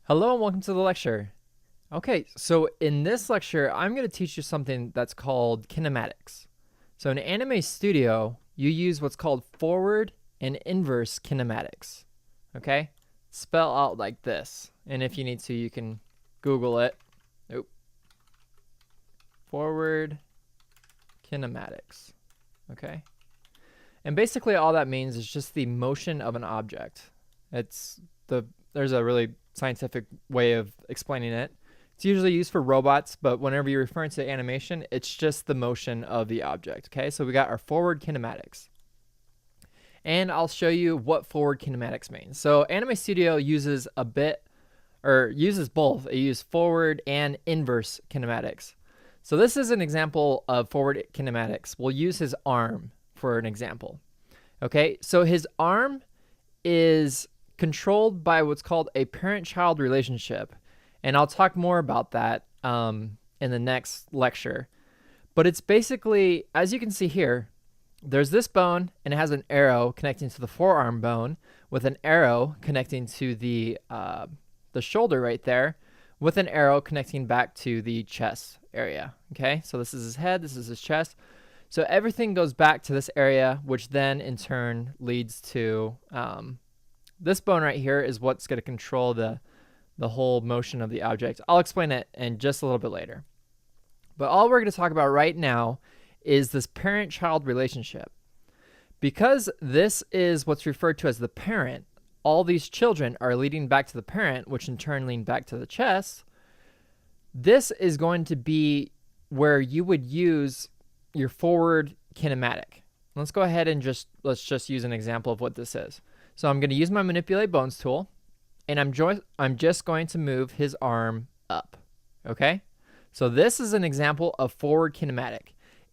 Hello and welcome to the lecture. Okay, so in this lecture, I'm going to teach you something that's called kinematics. So in Anime Studio, you use what's called forward and inverse kinematics. Okay? Spell out like this. And if you need to, you can Google it. Nope. Forward kinematics. Okay? And basically all that means is just the motion of an object. There's a really scientific way of explaining it. It's usually used for robots, but whenever you're referring to animation, it's just the motion of the object. Okay, so we got our forward kinematics. And I'll show you what forward kinematics means. So Anime Studio uses both. It uses forward and inverse kinematics. So this is an example of forward kinematics. We'll use his arm for an example. Okay, so his arm is controlled by what's called a parent-child relationship. And I'll talk more about that in the next lecture. But it's basically, as you can see here, there's this bone and it has an arrow connecting to the forearm bone with an arrow connecting to the shoulder right there with an arrow connecting back to the chest area. Okay, so this is his head, this is his chest. So everything goes back to this area, which then in turn leads to this bone right here is what's going to control the whole motion of the object. I'll explain it in just a little bit later. But all we're going to talk about right now is this parent-child relationship. Because this is what's referred to as the parent, all these children are leading back to the parent, which in turn lead back to the chest. This is going to be where you would use your forward kinematic. Let's go ahead and let's just use an example of what this is. So I'm going to use my manipulate bones tool, and I'm just going to move his arm up. Okay? So this is an example of forward kinematic.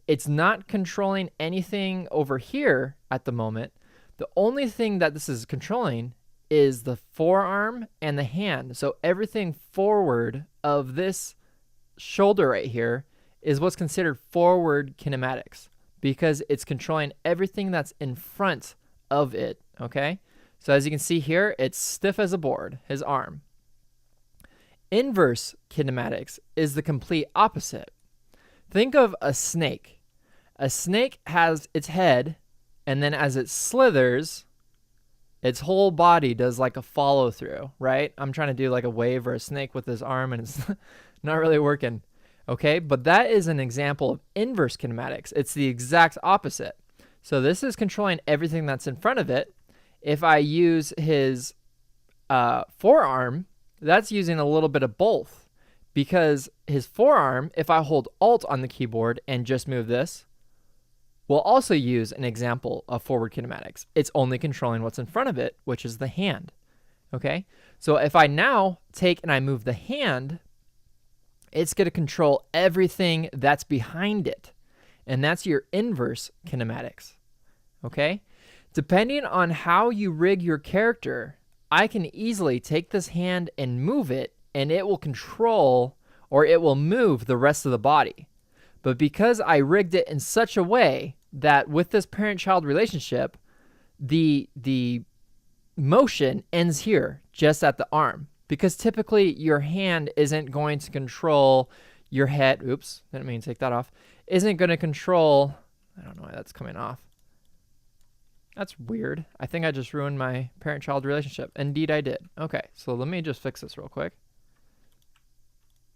It's not controlling anything over here at the moment. The only thing that this is controlling is the forearm and the hand. So everything forward of this shoulder right here is what's considered forward kinematics because it's controlling everything that's in front of it. Okay? So as you can see here, it's stiff as a board, his arm. Inverse kinematics is the complete opposite. Think of a snake. A snake has its head, and then as it slithers, its whole body does like a follow through, right? I'm trying to do like a wave or a snake with his arm, and it's not really working. Okay, but that is an example of inverse kinematics. It's the exact opposite. So this is controlling everything that's in front of it. If I use his forearm, that's using a little bit of both because his forearm, if I hold Alt on the keyboard and just move this, will also use an example of forward kinematics. It's only controlling what's in front of it, which is the hand. Okay, so if I now take and I move the hand, it's going to control everything that's behind it, and that's your inverse kinematics. Okay, depending on how you rig your character, I can easily take this hand and move it, and it will control or it will move the rest of the body. But because I rigged it in such a way that with this parent-child relationship, the motion ends here, just at the arm. Because typically your hand isn't going to control your head. Oops, didn't mean to take that off. Isn't going to control, I don't know why that's coming off. That's weird. I think I just ruined my parent-child relationship. Indeed, I did. Okay, so let me just fix this real quick.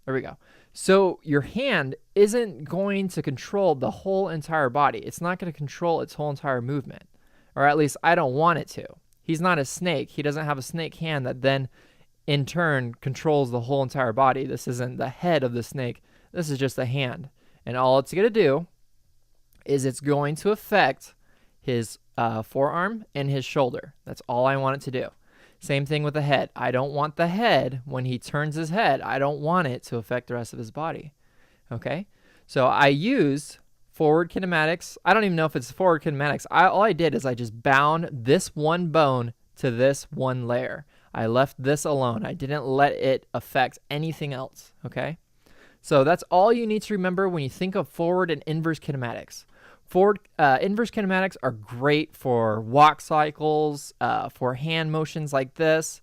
There we go. So your hand isn't going to control the whole entire body. It's not going to control its whole entire movement. Or at least I don't want it to. He's not a snake. He doesn't have a snake hand that then in turn controls the whole entire body. This isn't the head of the snake. This is just the hand. And all it's going to do is it's going to affect his forearm and his shoulder. That's all I want it to do. Same thing with the head. I don't want the head, when he turns his head, I don't want it to affect the rest of his body. Okay? So I used forward kinematics. I don't even know if it's forward kinematics. All I did is I just bound this one bone to this one layer. I left this alone. I didn't let it affect anything else. Okay? So that's all you need to remember when you think of forward and inverse kinematics. Inverse kinematics are great for walk cycles, for hand motions like this.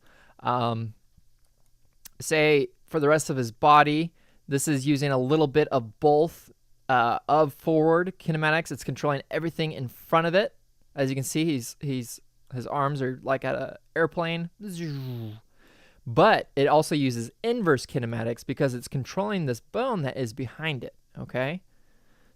say for the rest of his body, this is using a little bit of both of forward kinematics. It's controlling everything in front of it. As you can see, his arms are like at an airplane. But it also uses inverse kinematics because it's controlling this bone that is behind it, okay?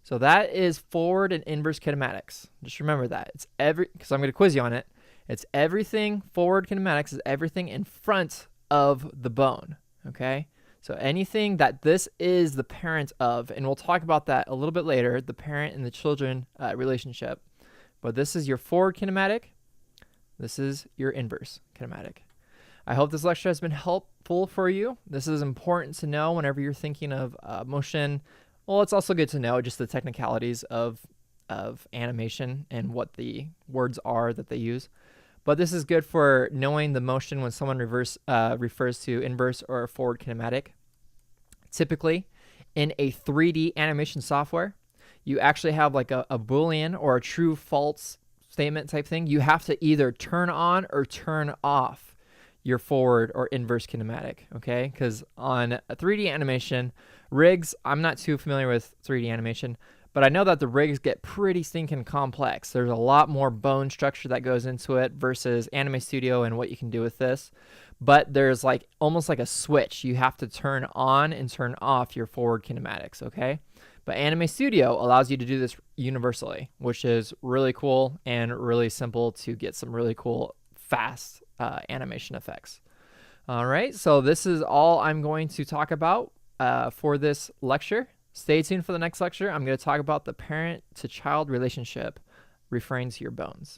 So that is forward and inverse kinematics. Just remember that. It's because I'm going to quiz you on it. It's everything, forward kinematics is everything in front of the bone, okay? So anything that this is the parent of, and we'll talk about that a little bit later, the parent and the children relationship. But this is your forward kinematic. This is your inverse kinematic. I hope this lecture has been helpful for you. This is important to know whenever you're thinking of motion. Well, it's also good to know just the technicalities of animation and what the words are that they use. But this is good for knowing the motion when someone refers to inverse or forward kinematic. Typically, in a 3D animation software, you actually have like a Boolean or a true false statement type thing. You have to either turn on or turn off your forward or inverse kinematic, okay? Because on a 3D animation, rigs, I'm not too familiar with 3D animation, but I know that the rigs get pretty stinking complex. There's a lot more bone structure that goes into it versus Anime Studio and what you can do with this. But there's like almost like a switch. You have to turn on and turn off your forward kinematics, okay? But Anime Studio allows you to do this universally, which is really cool and really simple to get some really cool, fast animation effects. All right, so this is all I'm going to talk about for this lecture. Stay tuned for the next lecture. I'm going to talk about the parent to child relationship referring to your bones.